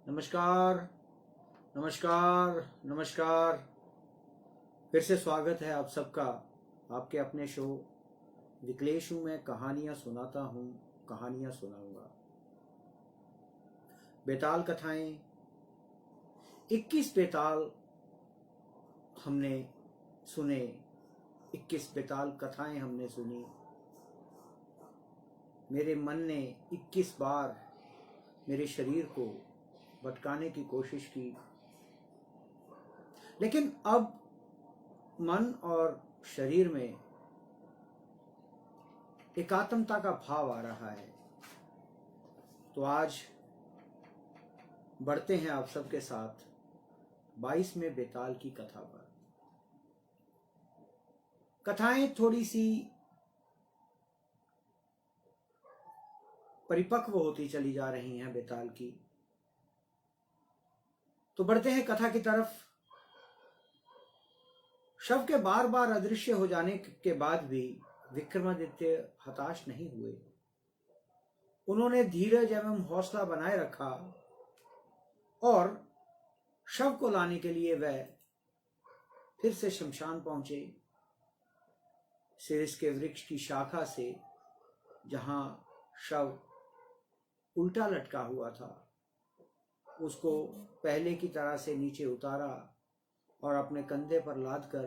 नमस्कार, नमस्कार, नमस्कार। फिर से स्वागत है आप सबका आपके अपने शो विक्लेश हूँ। मैं कहानियाँ सुनाता हूँ, कहानियाँ सुनाऊंगा। बेताल कथाएं 21 बेताल हमने सुने, 21 बेताल कथाएं हमने सुनी। मेरे मन ने 21 बार मेरे शरीर को भटकाने की कोशिश की, लेकिन अब मन और शरीर में एकात्मता का भाव आ रहा है। तो आज बढ़ते हैं आप सबके साथ 22वें बेताल की कथा पर। कथाएं थोड़ी सी परिपक्व होती चली जा रही हैं बेताल की। तो बढ़ते हैं कथा की तरफ। शव के बार बार अदृश्य हो जाने के बाद भी विक्रमादित्य हताश नहीं हुए। उन्होंने धीरज एवं हौसला बनाए रखा और शव को लाने के लिए वह फिर से शमशान पहुंचे। सिरिस के वृक्ष की शाखा से जहां शव उल्टा लटका हुआ था, उसको पहले की तरह से नीचे उतारा और अपने कंधे पर लादकर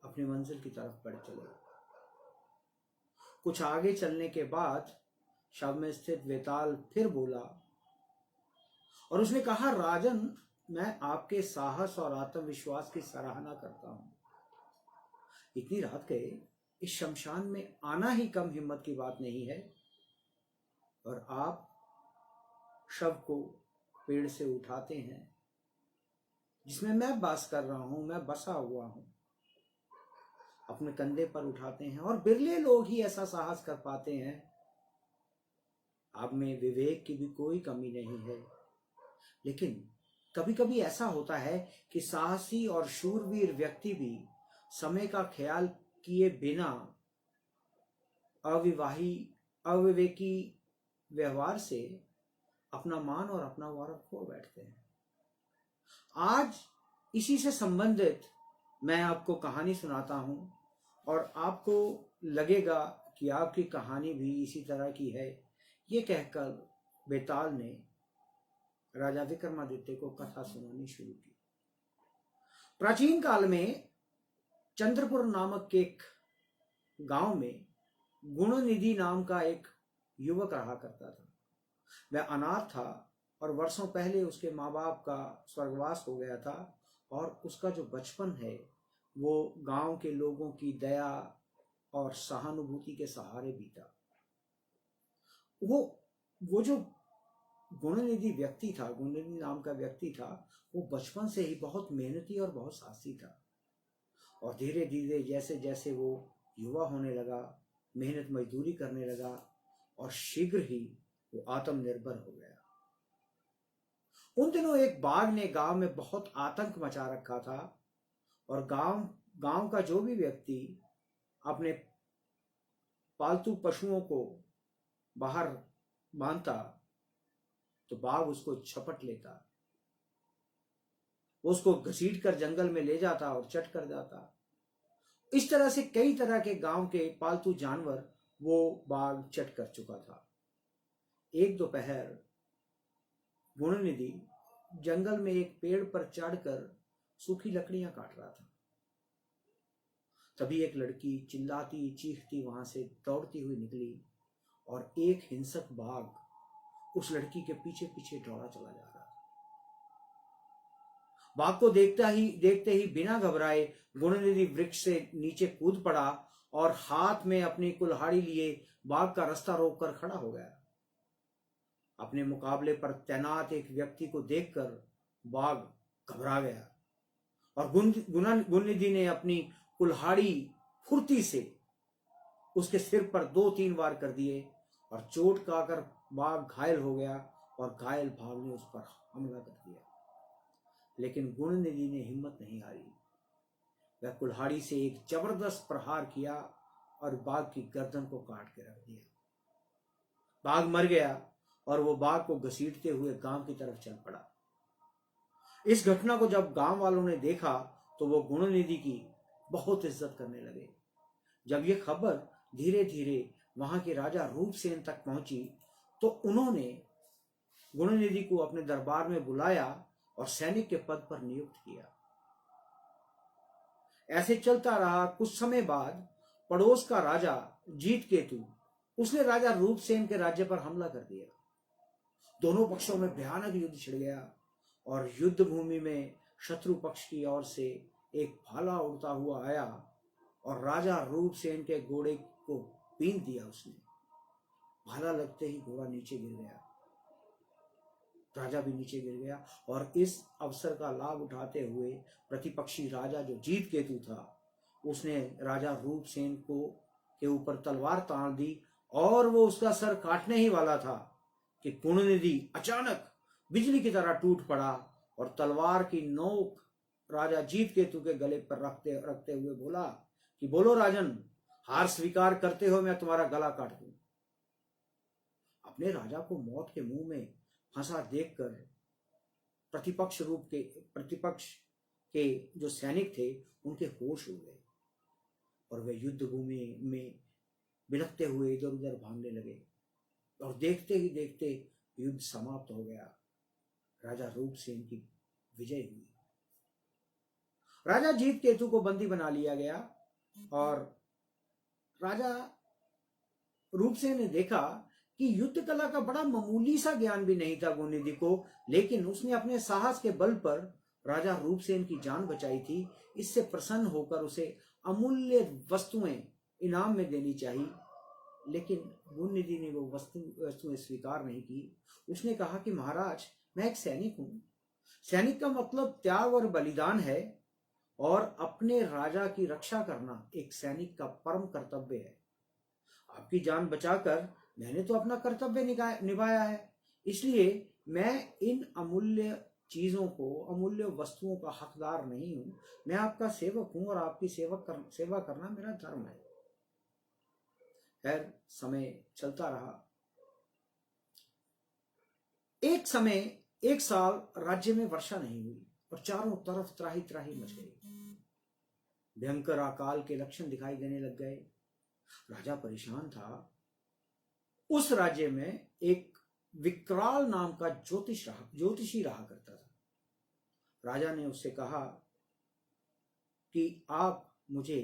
अपनी मंजिल की तरफ बढ़ चले। कुछ आगे चलने के बाद शव में स्थित बेताल फिर बोला और उसने कहा, राजन, मैं आपके साहस और आत्मविश्वास की सराहना करता हूं। इतनी रात गए इस शमशान में आना ही कम हिम्मत की बात नहीं है, और आप शव को पेड़ से उठाते हैं जिसमें मैं वास कर रहा हूं, मैं बसा हुआ हूं, अपने कंधे पर उठाते हैं। और बिरले लोग ही ऐसा साहस कर पाते हैं। आप में विवेक की भी कोई कमी नहीं है, लेकिन कभी कभी ऐसा होता है कि साहसी और शूरवीर व्यक्ति भी समय का ख्याल किए बिना अविवेकी व्यवहार से अपना मान और अपना गौरव खो बैठते हैं। आज इसी से संबंधित मैं आपको कहानी सुनाता हूं और आपको लगेगा कि आपकी कहानी भी इसी तरह की है। ये कहकर बेताल ने राजा विक्रमादित्य को कथा सुनानी शुरू की। प्राचीन काल में चंद्रपुर नामक एक गांव में गुणनिधि नाम का एक युवक रहा करता था। वह अनाथ था और वर्षों पहले उसके माँ बाप का स्वर्गवास हो गया था, और उसका जो बचपन है वो गांव के लोगों की दया और सहानुभूति के सहारे बीता। वो जो गुणनिधि व्यक्ति था, गुणनिधि नाम का व्यक्ति था, वो बचपन से ही बहुत मेहनती और बहुत साहसी था। और धीरे धीरे जैसे जैसे वो युवा होने लगा, मेहनत मजदूरी करने लगा और शीघ्र ही वो आत्मनिर्भर हो गया। उन दिनों एक बाघ ने गांव में बहुत आतंक मचा रखा था, और गांव का जो भी व्यक्ति अपने पालतू पशुओं को बाहर बांधता तो बाघ उसको झपट लेता, उसको घसीट कर जंगल में ले जाता और चट कर जाता। इस तरह से कई तरह के गांव के पालतू जानवर वो बाघ चट कर चुका था। एक दोपहर गुणनिधि जंगल में एक पेड़ पर चढ़कर सूखी लकड़ियां काट रहा था। तभी एक लड़की चिल्लाती चीखती वहां से दौड़ती हुई निकली, और एक हिंसक बाघ उस लड़की के पीछे पीछे दौड़ा चला जा रहा था। बाघ को देखते ही बिना घबराए गुणनिधि वृक्ष से नीचे कूद पड़ा और हाथ में अपनी कुल्हाड़ी लिए बाघ का रास्ता रोककर खड़ा हो गया। अपने मुकाबले पर तैनात एक व्यक्ति को देखकर बाघ घबरा गया, और गुणनिधि ने अपनी कुल्हाड़ी फुर्ती से उसके सिर पर 2-3 वार कर दिए, और चोट खाकर बाघ घायल हो गया और घायल बाघ ने उस पर हमला कर दिया। लेकिन गुणनिधि ने हिम्मत नहीं हारी। वह कुल्हाड़ी से एक जबरदस्त प्रहार किया और बाघ की गर्दन को काट के रख दिया। बाघ मर गया और वो बाघ को घसीटते हुए गांव की तरफ चल पड़ा। इस घटना को जब गांव वालों ने देखा तो वो गुणनिधि की बहुत इज्जत करने लगे। जब ये खबर धीरे धीरे वहां के राजा रूपसेन तक पहुंची तो उन्होंने गुणनिधि को अपने दरबार में बुलाया और सैनिक के पद पर नियुक्त किया। ऐसे चलता रहा। कुछ समय बाद पड़ोस का राजा जीतकेतु, उसने राजा रूपसेन के राज्य पर हमला कर दिया। दोनों पक्षों में भयानक युद्ध छिड़ गया और युद्ध भूमि में शत्रु पक्ष की ओर से एक भाला उड़ता हुआ आया और राजा रूपसेन के घोड़े को बींध दिया उसने। भाला लगते ही घोड़ा नीचे गिर गया, राजा भी नीचे गिर गया और इस अवसर का लाभ उठाते हुए प्रतिपक्षी राजा जो जीतकेतु था उसने राजा रूपसेन को के ऊपर तलवार तान दी और वो उसका सर काटने ही वाला था कि गुणनिधि अचानक बिजली की तरह टूट पड़ा और तलवार की नोक राजा जीतकेतु के गले पर रखते रखते हुए बोला कि बोलो राजन, हार स्वीकार करते हो मैं तुम्हारा गला काट दूं। अपने राजा को मौत के मुंह में फंसा देखकर प्रतिपक्ष के जो सैनिक थे उनके होश उड़ गए और वे युद्ध भूमि में बिलखते हुए इधर उधर भागने लगे और देखते ही देखते युद्ध समाप्त हो गया। राजा रूपसेन की विजय हुई। राजा जीतकेतु को बंदी बना लिया गया और राजा रूपसेन ने देखा कि युद्ध कला का बड़ा मामूली सा ज्ञान भी नहीं था गुणनिधि को, लेकिन उसने अपने साहस के बल पर राजा रूपसेन की जान बचाई थी। इससे प्रसन्न होकर उसे अमूल्य वस्तुएं इनाम में देनी चाहिए, लेकिन गुणनिधि ने वो वस्तुएं स्वीकार नहीं की। उसने कहा कि महाराज, मैं एक सैनिक हूं। सैनिक का मतलब त्याग और बलिदान है और अपने राजा की रक्षा करना एक सैनिक का परम कर्तव्य है। आपकी जान बचाकर मैंने तो अपना कर्तव्य निभाया है, इसलिए मैं इन अमूल्य चीजों को, अमूल्य वस्तुओं का हकदार नहीं हूं। मैं आपका सेवक हूं और आपकी सेवा करना मेरा धर्म है। खैर, समय चलता रहा। एक साल राज्य में वर्षा नहीं हुई और चारों तरफ त्राही त्राही मच गई। भयंकर अकाल के लक्षण दिखाई देने लग गए। राजा परेशान था। उस राज्य में एक विकराल नाम का ज्योतिषी रहा करता था। राजा ने उससे कहा कि आप मुझे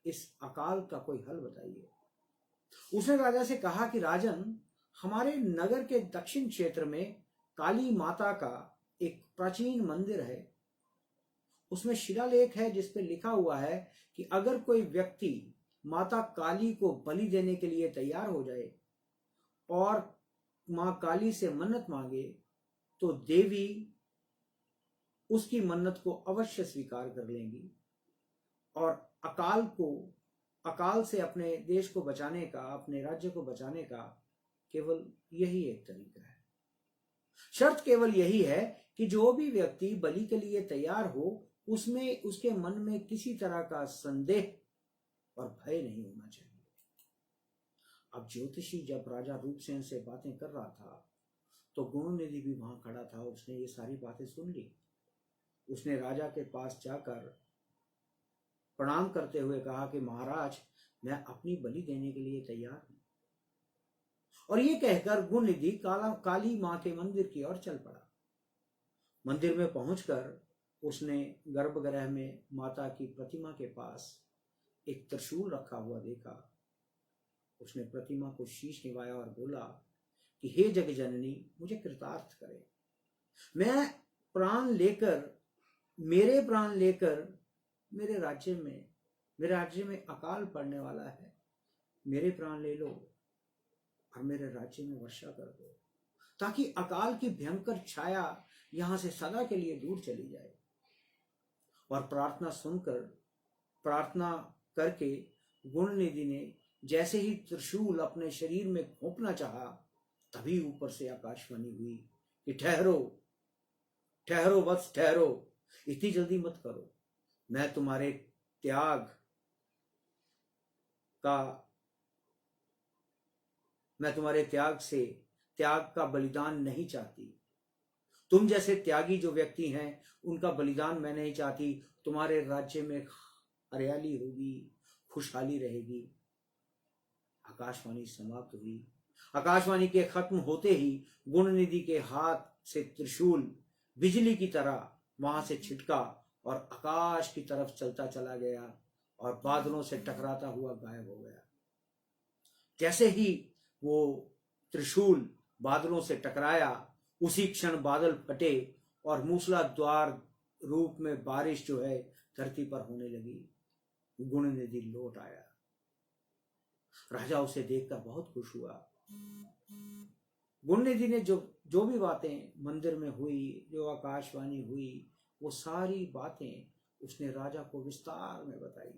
इस अकाल का कोई हल बताइए। उसने राजा से कहा कि राजन, हमारे नगर के दक्षिण क्षेत्र में काली माता का एक प्राचीन मंदिर है। उसमें शिलालेख है जिस पे लिखा हुआ है कि अगर कोई व्यक्ति माता काली को बलि देने के लिए तैयार हो जाए और मां काली से मन्नत मांगे तो देवी उसकी मन्नत को अवश्य स्वीकार कर लेंगी और अकाल से अपने देश को बचाने का, अपने राज्य को बचाने का केवल यही एक तरीका है। शर्त केवल यही है कि जो भी व्यक्ति बलि के लिए तैयार हो उसमें उसके मन में किसी तरह का संदेह और भय नहीं होना चाहिए। अब ज्योतिषी जब राजा रूपसेन से बातें कर रहा था तो गुणनिधि भी वहां खड़ा था। उसने ये सारी बातें सुन ली। उसने राजा के पास जाकर प्रणाम करते हुए कहा कि महाराज, मैं अपनी बलि देने के लिए तैयार हूं। और ये कहकर गुणनिधि काली मां के मंदिर की ओर चल पड़ा। मंदिर में पहुंचकर उसने गर्भगृह में माता की प्रतिमा के पास एक त्रिशूल रखा हुआ देखा। उसने प्रतिमा को शीश निभाया और बोला कि हे जग जननी, मुझे कृतार्थ करे। मैं मेरे प्राण लेकर मेरे राज्य में अकाल पड़ने वाला है। मेरे प्राण ले लो और मेरे राज्य में वर्षा कर दो ताकि अकाल की भयंकर छाया यहां से सदा के लिए दूर चली जाए। और प्रार्थना करके गुणनिधि ने जैसे ही त्रिशूल अपने शरीर में घोंपना चाहा तभी ऊपर से आकाशवाणी हुई कि ठहरो ठहरो वत्स ठहरो, इतनी जल्दी मत करो। मैं तुम्हारे त्याग का बलिदान नहीं चाहती। तुम जैसे त्यागी जो व्यक्ति हैं उनका बलिदान मैं नहीं चाहती। तुम्हारे राज्य में हरियाली होगी, खुशहाली रहेगी। आकाशवाणी समाप्त हुई। आकाशवाणी के खत्म होते ही गुणनिधि के हाथ से त्रिशूल बिजली की तरह वहां से छिटका और आकाश की तरफ चलता चला गया और बादलों से टकराता हुआ गायब हो गया। जैसे ही वो त्रिशूल बादलों से टकराया, उसी क्षण बादल फटे और मूसलाधार रूप में बारिश जो है धरती पर होने लगी। गुणनिधि लौट आया। राजा उसे देखकर बहुत खुश हुआ। गुणनिधि ने जो जो भी बातें मंदिर में हुई, जो आकाशवाणी हुई, वो सारी बातें उसने राजा को विस्तार में बताई।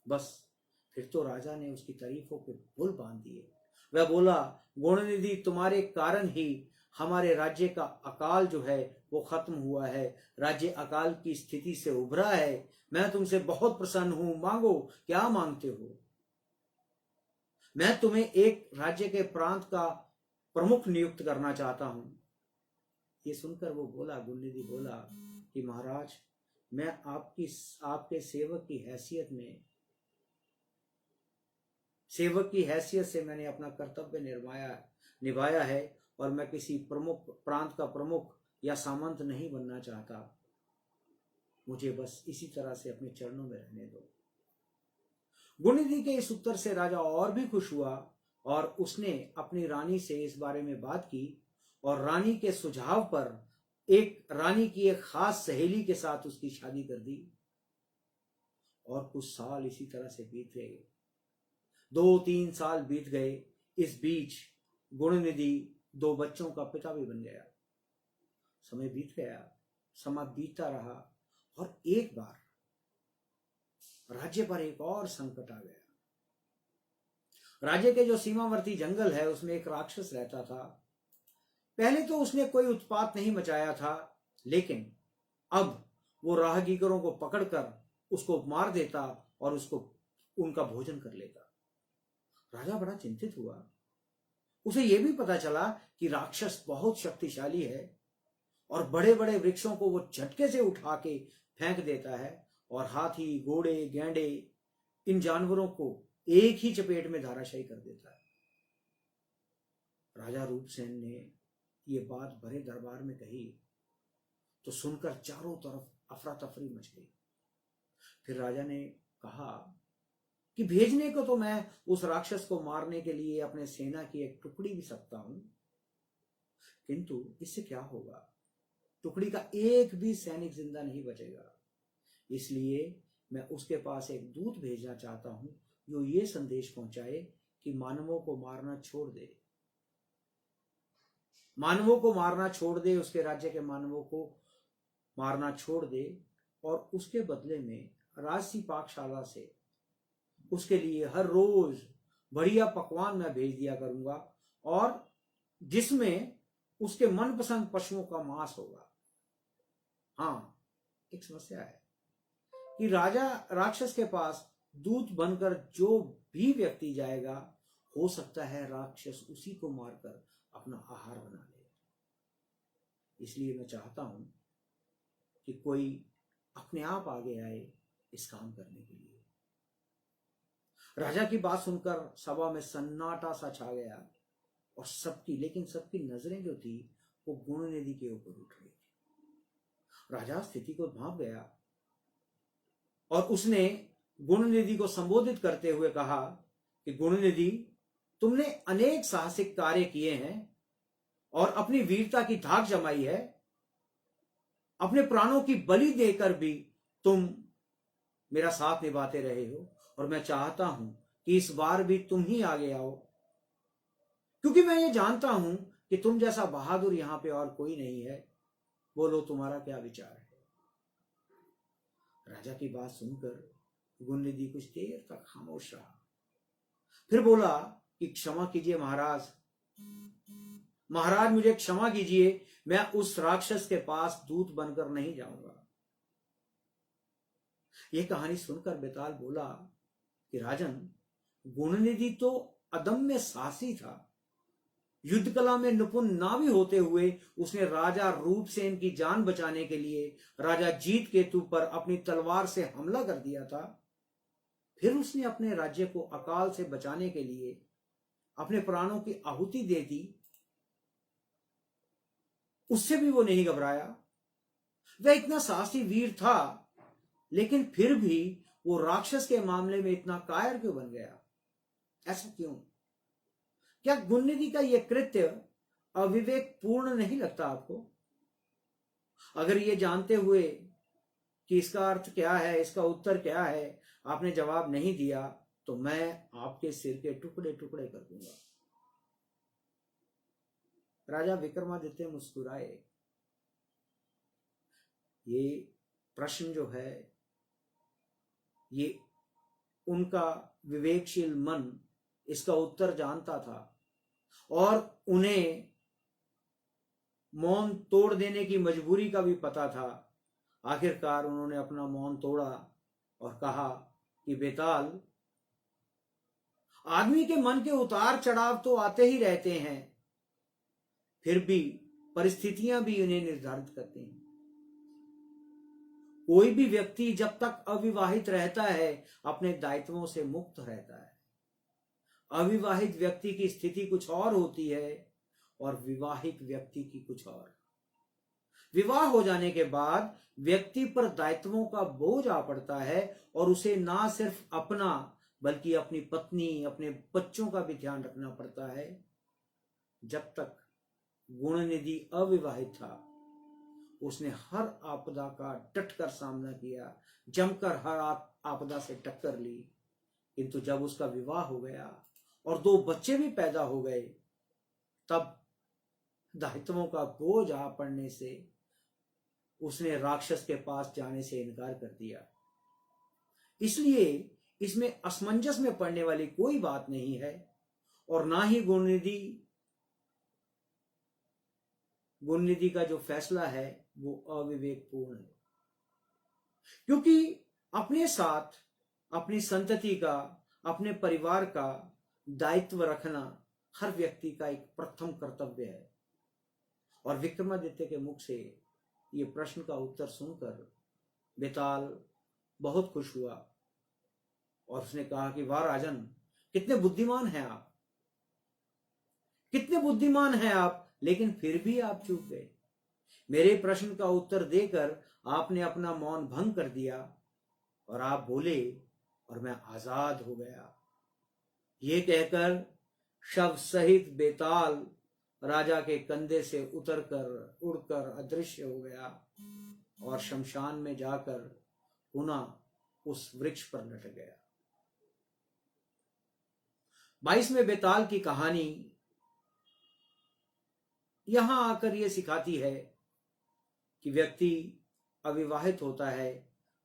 बस फिर तो राजा ने उसकी तारीफों के पुल बांध दिए। वह बोला, गुणनिधि तुम्हारे कारण ही हमारे राज्य का अकाल जो है वो खत्म हुआ है। राज्य अकाल की स्थिति से उभरा है। मैं तुमसे बहुत प्रसन्न हूं। मांगो, क्या मांगते हो? मैं तुम्हें एक राज्य के प्रांत का प्रमुख नियुक्त करना चाहता हूं। ये सुनकर वो बोला, गुणनिधि बोला कि महाराज, मैं आपके सेवक की हैसियत से मैंने अपना कर्तव्य निभाया है और मैं किसी प्रमुख प्रांत का प्रमुख या सामंत नहीं बनना चाहता। मुझे बस इसी तरह से अपने चरणों में रहने दो। गुणनिधि के इस उत्तर से राजा और भी खुश हुआ और उसने अपनी रानी से इस बारे में बात की और रानी के सुझाव पर रानी की एक खास सहेली के साथ उसकी शादी कर दी। और कुछ साल इसी तरह से बीत गए। 2-3 साल बीत गए। इस बीच गुणनिधि 2 बच्चों का पिता भी बन गया। समय बीत गया, समय बीतता रहा और एक बार राज्य पर एक और संकट आ गया। राज्य के जो सीमावर्ती जंगल है उसमें एक राक्षस रहता था। पहले तो उसने कोई उत्पात नहीं मचाया था, लेकिन अब वो राहगीरों को पकड़कर उसको मार देता और उनका भोजन कर लेता। राजा बड़ा चिंतित हुआ। उसे यह भी पता चला कि राक्षस बहुत शक्तिशाली है और बड़े बड़े वृक्षों को वो झटके से उठा के फेंक देता है और हाथी, घोड़े, गैंडे, इन जानवरों को एक ही चपेट में धराशायी कर देता है। राजा रूपसेन ने ये बात बड़े दरबार में कही तो सुनकर चारों तरफ अफरा तफरी मच गई। फिर राजा ने कहा कि भेजने को तो मैं उस राक्षस को मारने के लिए अपने सेना की एक टुकड़ी भी सकता हूं, किंतु इससे क्या होगा? टुकड़ी का एक भी सैनिक जिंदा नहीं बचेगा। इसलिए मैं उसके पास एक दूत भेजना चाहता हूं जो ये संदेश पहुंचाए कि मानवों को मारना छोड़ दे, मानवों को मारना छोड़ दे, उसके राज्य के मानवों को मारना छोड़ दे और उसके बदले में राजसी पाकशाला से उसके लिए हर रोज बढ़िया पकवान मैं भेज दिया करूंगा और जिसमें उसके मनपसंद पशुओं का मांस होगा। हाँ, एक समस्या है कि राक्षस के पास दूत बनकर जो भी व्यक्ति जाएगा, हो सकता है राक्षस उसी को मारकर अपना आहार बना ले। इसलिए मैं चाहता हूं कि कोई अपने आप आगे आए इस काम करने के लिए। राजा की बात सुनकर सभा में सन्नाटा सा छा गया और सबकी नजरें जो थी वो गुणनिधि के ऊपर उठ रही थी। राजा स्थिति को भांप गया और उसने गुणनिधि को संबोधित करते हुए कहा कि गुणनिधि, तुमने अनेक साहसिक कार्य किए हैं और अपनी वीरता की धाक जमाई है। अपने प्राणों की बलि देकर भी तुम मेरा साथ निभाते रहे हो और मैं चाहता हूं कि इस बार भी तुम ही आगे आओ, क्योंकि मैं ये जानता हूं कि तुम जैसा बहादुर यहां पे और कोई नहीं है। बोलो, तुम्हारा क्या विचार है? राजा की बात सुनकर गुणनिधि कुछ देर तक खामोश रहा, फिर बोला कि क्षमा कीजिए महाराज, मुझे क्षमा कीजिए, मैं उस राक्षस के पास दूत बनकर नहीं जाऊंगा। यह कहानी सुनकर बेताल बोला कि राजन, गुणनिधि तो अदम्य साहसी था, युद्ध कला में निपुण ना भी होते हुए उसने राजा रूपसेन की जान बचाने के लिए राजा जीत केतु पर अपनी तलवार से हमला कर दिया था। फिर उसने अपने राज्य को अकाल से बचाने के लिए अपने प्राणों की आहुति दे दी। उससे भी वो नहीं घबराया। वह इतना साहसी वीर था, लेकिन फिर भी वो राक्षस के मामले में इतना कायर क्यों बन गया? ऐसा क्यों? क्या गुणनिधि का यह कृत्य अविवेक पूर्ण नहीं लगता आपको? अगर ये जानते हुए कि इसका अर्थ क्या है, इसका उत्तर क्या है, आपने जवाब नहीं दिया, तो मैं आपके सिर के टुकड़े टुकड़े कर दूंगा। राजा विक्रमादित्य मुस्कुराए। ये प्रश्न जो है, ये उनका विवेकशील मन इसका उत्तर जानता था और उन्हें मौन तोड़ देने की मजबूरी का भी पता था। आखिरकार उन्होंने अपना मौन तोड़ा और कहा कि बेताल, आदमी के मन के उतार चढ़ाव तो आते ही रहते हैं, फिर भी परिस्थितियां भी उन्हें निर्धारित करती हैं। कोई भी व्यक्ति जब तक अविवाहित रहता है अपने दायित्वों से मुक्त रहता है। अविवाहित व्यक्ति की स्थिति कुछ और होती है और विवाहित व्यक्ति की कुछ और। विवाह हो जाने के बाद व्यक्ति पर दायित्वों का बोझ आ पड़ता है और उसे ना सिर्फ अपना बल्कि अपनी पत्नी, अपने बच्चों का भी ध्यान रखना पड़ता है। जब तक गुणनिधि अविवाहित था, उसने हर आपदा का डटकर सामना किया, जमकर हर आपदा से टक्कर ली। किंतु जब उसका विवाह हो गया और 2 बच्चे भी पैदा हो गए, तब दायित्वों का बोझ आ पड़ने से उसने राक्षस के पास जाने से इनकार कर दिया। इसलिए इसमें असमंजस में पड़ने वाली कोई बात नहीं है और ना ही गुणनिधि का जो फैसला है वो अविवेकपूर्ण है, क्योंकि अपने साथ अपनी संतति का, अपने परिवार का दायित्व रखना हर व्यक्ति का एक प्रथम कर्तव्य है। और विक्रमादित्य के मुख से ये प्रश्न का उत्तर सुनकर बेताल बहुत खुश हुआ और उसने कहा कि वाह राजन, कितने बुद्धिमान हैं आप, कितने बुद्धिमान हैं आप, लेकिन फिर भी आप चूक गए। मेरे प्रश्न का उत्तर देकर आपने अपना मौन भंग कर दिया और आप बोले और मैं आजाद हो गया। ये कहकर शव सहित बेताल राजा के कंधे से उतरकर उड़कर अदृश्य हो गया और शमशान में जाकर पुनः उस वृक्ष पर लट गया। 22वें बेताल की कहानी यहां आकर यह सिखाती है कि व्यक्ति अविवाहित होता है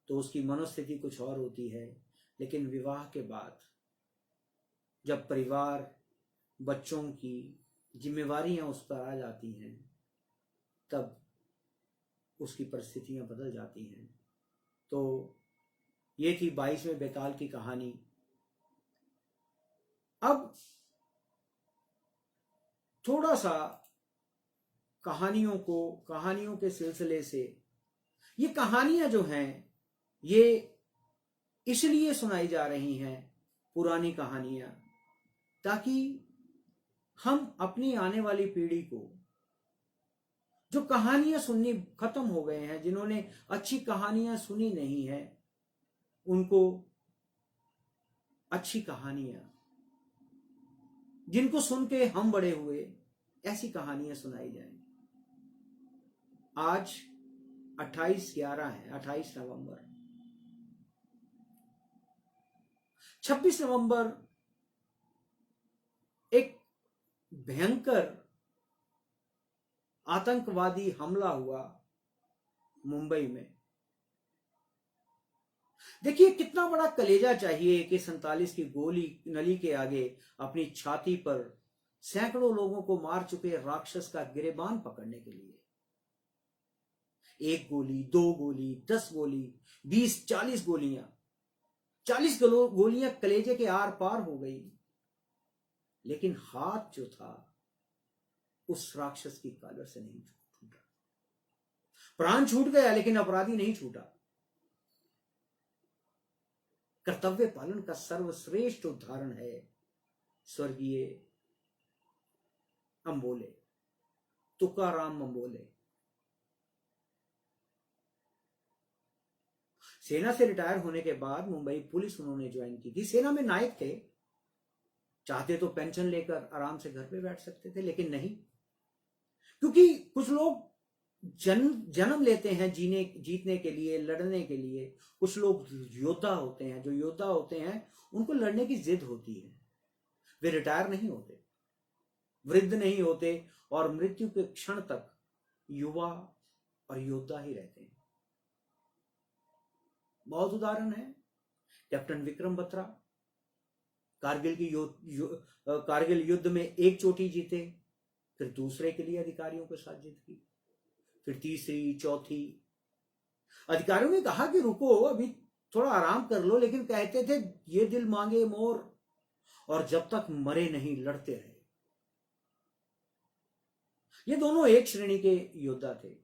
तो उसकी मनोस्थिति कुछ और होती है, लेकिन विवाह के बाद जब परिवार, बच्चों की जिम्मेवारियां उस पर आ जाती हैं, तब उसकी परिस्थितियां बदल जाती हैं। तो ये थी 22वें बेताल की कहानी। अब थोड़ा सा कहानियों के सिलसिले से, ये कहानियां जो हैं ये इसलिए सुनाई जा रही हैं, पुरानी कहानियां, ताकि हम अपनी आने वाली पीढ़ी को, जो कहानियां सुननी खत्म हो गए हैं, जिन्होंने अच्छी कहानियां सुनी नहीं है, उनको अच्छी कहानियां, जिनको सुन के हम बड़े हुए, ऐसी कहानियां सुनाई जाएं। आज 28/11 है, 28 नवंबर। 26 नवंबर एक भयंकर आतंकवादी हमला हुआ मुंबई में। देखिए कितना बड़ा कलेजा चाहिए कि 47 की गोली नली के आगे अपनी छाती पर सैकड़ों लोगों को मार चुके राक्षस का गिरेबान पकड़ने के लिए। 1 गोली, 2 गोली, 10 गोली, 20, 40 गोलियां, 40 गोलियां कलेजे के आर पार हो गई, लेकिन हाथ जो था उस राक्षस की कॉलर से नहीं छूटा। प्राण छूट गया लेकिन अपराधी नहीं छूटा। कर्तव्य पालन का सर्वश्रेष्ठ उदाहरण है स्वर्गीय अंबोले, तुकाराम अंबोले। सेना से रिटायर होने के बाद मुंबई पुलिस उन्होंने ज्वाइन की थी। सेना में नायक थे, चाहते तो पेंशन लेकर आराम से घर पे बैठ सकते थे, लेकिन नहीं, क्योंकि कुछ लोग जन्म लेते हैं जीतने के लिए, लड़ने के लिए। कुछ लोग योद्धा होते हैं, जो योद्धा होते हैं उनको लड़ने की जिद होती है। वे रिटायर नहीं होते, वृद्ध नहीं होते और मृत्यु के क्षण तक युवा और योद्धा ही रहते हैं। बहुत उदाहरण है। कैप्टन विक्रम बत्रा कारगिल युद्ध में एक चोटी जीते, फिर दूसरे के लिए अधिकारियों के साथ जीत की, फिर तीसरी, चौथी। अधिकारियों ने कहा कि रुको, अभी थोड़ा आराम कर लो, लेकिन कहते थे ये दिल मांगे मोर, और जब तक मरे नहीं लड़ते रहे। ये दोनों एक श्रेणी के योद्धा थे।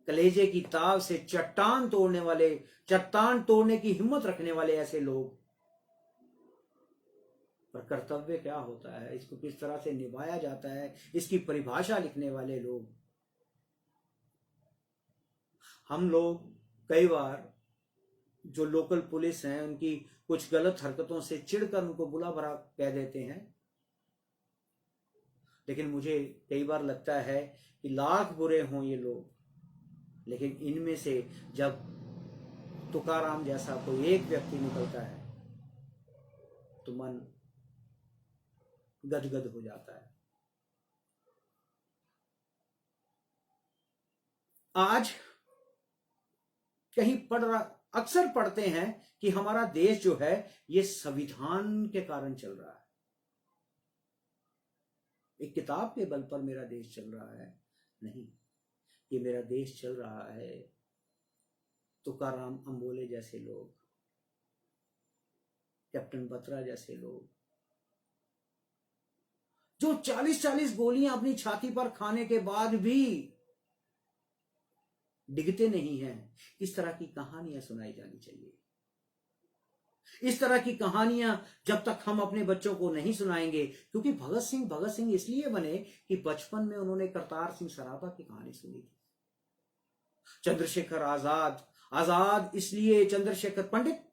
कलेजे की ताव से चट्टान तोड़ने की हिम्मत रखने वाले ऐसे लोग। पर कर्तव्य क्या होता है, इसको किस तरह से निभाया जाता है, इसकी परिभाषा लिखने वाले लोग। हम लोग कई बार जो लोकल पुलिस हैं उनकी कुछ गलत हरकतों से चिढ़कर उनको बुला भला कह देते हैं, लेकिन मुझे कई बार लगता है कि लाख बुरे हों ये लोग, लेकिन इनमें से जब तुकाराम जैसा कोई एक व्यक्ति निकलता है तो मन गदगद हो जाता है। आज कहीं अक्सर पढ़ते हैं कि हमारा देश जो है ये संविधान के कारण चल रहा है, एक किताब के बल पर मेरा देश चल रहा है। नहीं, ये मेरा देश चल रहा है तुकाराम अंबोले जैसे लोग, कैप्टन बत्रा जैसे लोग, जो 40-40 गोलियां अपनी छाती पर खाने के बाद भी डिगते नहीं हैं। इस तरह की कहानियां सुनाई जानी चाहिए। इस तरह की कहानियां जब तक हम अपने बच्चों को नहीं सुनाएंगे, क्योंकि भगत सिंह इसलिए बने कि बचपन में उन्होंने करतार सिंह सराभा की कहानी सुनी थी। चंद्रशेखर आजाद इसलिए पंडित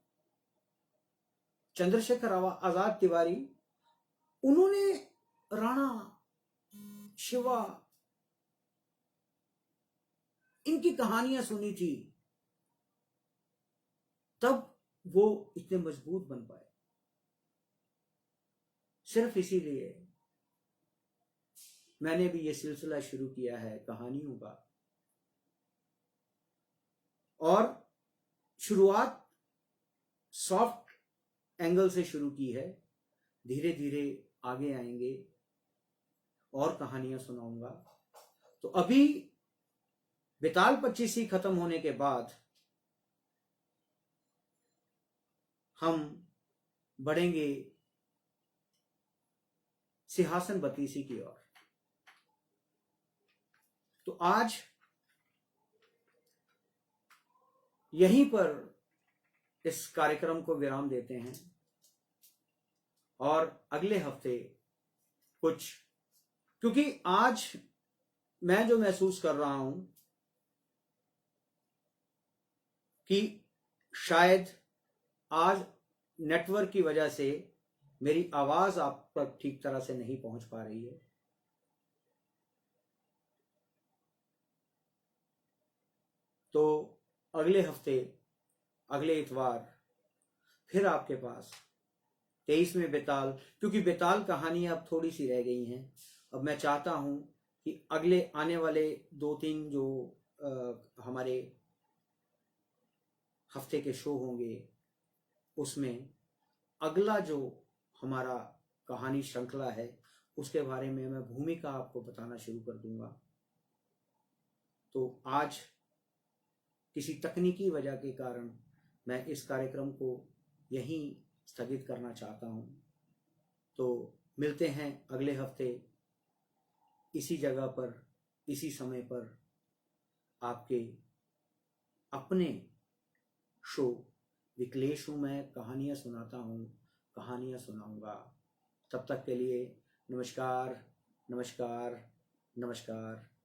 चंद्रशेखर आजाद तिवारी, उन्होंने राणा, शिवा, इनकी कहानियां सुनी थी, तब वो इतने मजबूत बन पाए। सिर्फ इसीलिए मैंने भी ये सिलसिला शुरू किया है कहानियों का, और शुरुआत सॉफ्ट एंगल से शुरू की है। धीरे धीरे आगे आएंगे और कहानियां सुनाऊंगा। तो अभी बेताल 25 खत्म होने के बाद हम बढ़ेंगे सिंहासन बत्तीसी की ओर। तो आज यहीं पर इस कार्यक्रम को विराम देते हैं, और अगले हफ्ते कुछ, क्योंकि आज मैं जो महसूस कर रहा हूं कि शायद आज नेटवर्क की वजह से मेरी आवाज आप तक ठीक तरह से नहीं पहुंच पा रही है। तो अगले हफ्ते, अगले इतवार फिर आपके पास 23वें बेताल, क्योंकि बेताल कहानियां अब थोड़ी सी रह गई हैं। अब मैं चाहता हूं कि अगले आने वाले 2-3 जो हमारे हफ्ते के शो होंगे, उसमें अगला जो हमारा कहानी श्रृंखला है उसके बारे में मैं भूमिका आपको बताना शुरू कर दूंगा। तो आज किसी तकनीकी वजह के कारण मैं इस कार्यक्रम को यहीं स्थगित करना चाहता हूं। तो मिलते हैं अगले हफ्ते इसी जगह पर, इसी समय पर आपके अपने शो विकलेश हूँ, मैं कहानियाँ सुनाता हूँ, कहानियाँ सुनाऊंगा। तब तक के लिए नमस्कार, नमस्कार, नमस्कार।